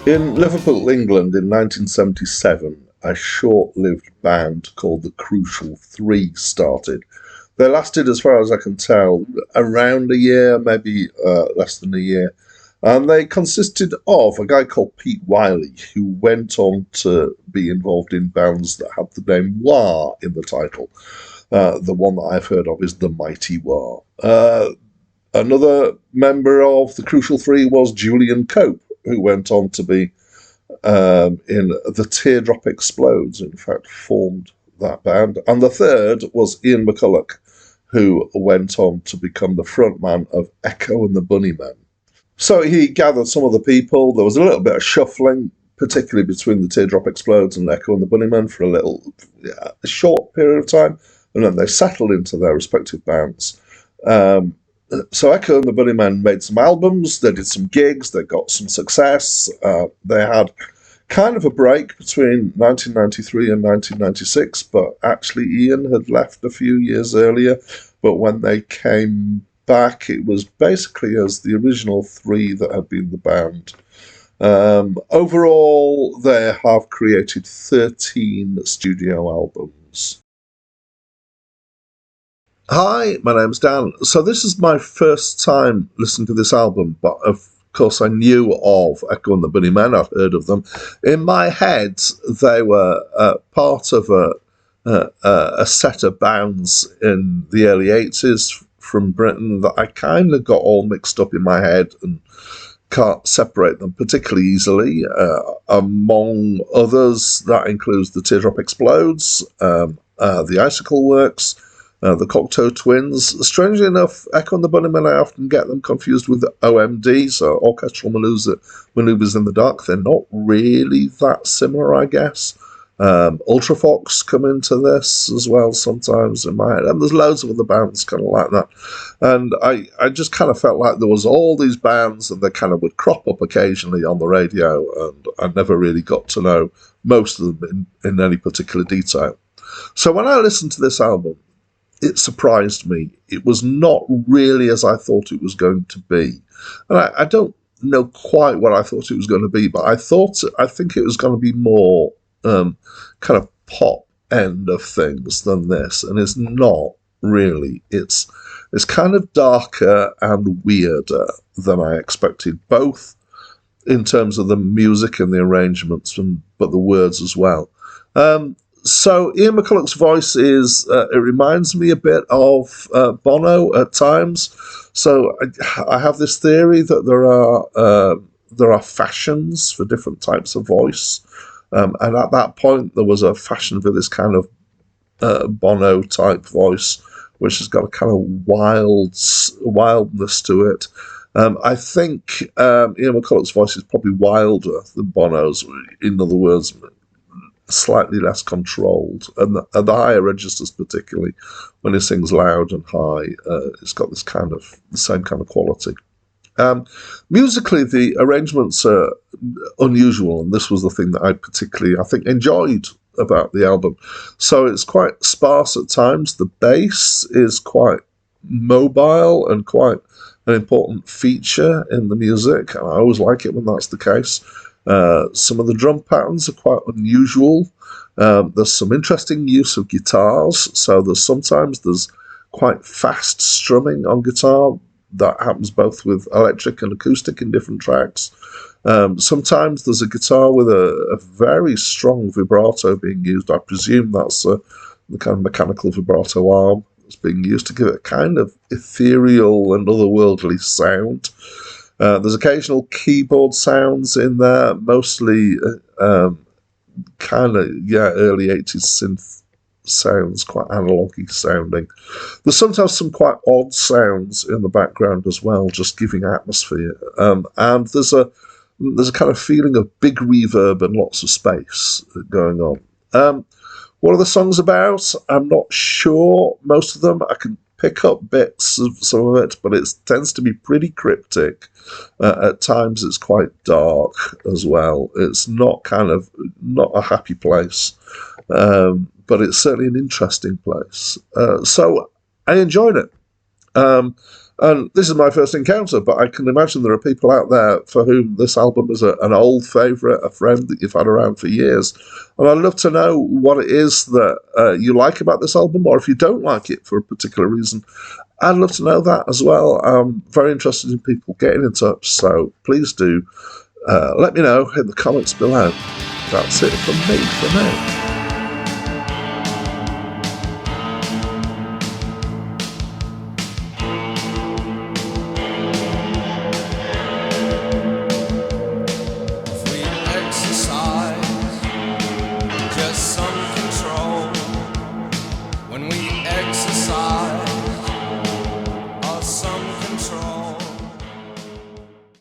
In Liverpool, England, in 1977, a short-lived band called the Crucial Three started. They lasted, as far as I can tell, around a year, maybe less than a year. And they consisted of a guy called Pete Wiley, who went on to be involved in bands that had the name Wah in the title. The one that I've heard of is The Mighty Wah. Another member of the Crucial Three was Julian Cope, who went on to be in The Teardrop Explodes, in fact, formed that band. And the third was Ian McCulloch, who went on to become the frontman of Echo and the Bunnymen. So he gathered some of the people. There was a little bit of shuffling, particularly between The Teardrop Explodes and Echo and the Bunnymen for a short period of time, and then they settled into their respective bands. So Echo and the Bunnymen made some albums, they did some gigs, they got some success. They had kind of a break between 1993 and 1996, but actually Ian had left a few years earlier. But when they came back, it was basically as the original three that had been the band. Overall, they have created 13 studio albums. Hi, my name's Dan. So this is my first time listening to this album, but of course I knew of Echo and the Bunnymen. I've heard of them. In my head, they were part of a set of bands in the early 80s from Britain that I kind of got all mixed up in my head and can't separate them particularly easily. Among others, that includes the Teardrop Explodes, the Icicle Works, the Cocteau Twins. Strangely enough, Echo and the Bunnymen, I often get them confused with OMD, so Orchestral Maneuvers in the Dark. They're not really that similar, I guess. Ultrafox come into this as well sometimes in my head, and there's loads of other bands kind of like that. And I just kind of felt like there was all these bands, and they kind of would crop up occasionally on the radio, and I never really got to know most of them in any particular detail. So when I listened to this album, it surprised me. It was not really as I thought it was going to be. And I don't know quite what I thought it was going to be, but I think it was going to be more kind of pop end of things than this, and it's not really. It's kind of darker and weirder than I expected, both in terms of the music and the arrangements, but the words as well. So Ian McCulloch's voice it reminds me a bit of Bono at times. So I have this theory that there are fashions for different types of voice. And at that point, there was a fashion for this kind of Bono type voice, which has got a kind of wildness to it. I think Ian McCulloch's voice is probably wilder than Bono's. In other words, slightly less controlled, and the higher registers, particularly when he sings loud and high, it's got this kind of the same kind of quality. Musically, the arrangements are unusual, and this was the thing that I particularly, I think, enjoyed about the album. So it's quite sparse at times. The bass is quite mobile and quite an important feature in the music, and I always like it when that's the case. Some of the drum patterns are quite unusual. There's some interesting use of guitars, so there's quite fast strumming on guitar. That happens both with electric and acoustic in different tracks. Sometimes there's a guitar with a very strong vibrato being used. I presume that's the kind of mechanical vibrato arm that's being used to give it a kind of ethereal and otherworldly sound. There's occasional keyboard sounds in there, mostly early 80s synth sounds, quite analogy sounding. There's sometimes some quite odd sounds in the background as well, just giving atmosphere. And there's a kind of feeling of big reverb and lots of space going on. What are the songs about? I'm not sure. Most of them, I can pick up bits of some of it, but it tends to be pretty cryptic. At times it's quite dark as well. It's not a happy place, but it's certainly an interesting place. So I enjoyed it. And this is my first encounter, but I can imagine there are people out there for whom this album is an old favourite, a friend that you've had around for years. And I'd love to know what it is that you like about this album, or if you don't like it for a particular reason, I'd love to know that as well. I'm very interested in people getting in touch, so please do let me know in the comments below. That's it from me for now.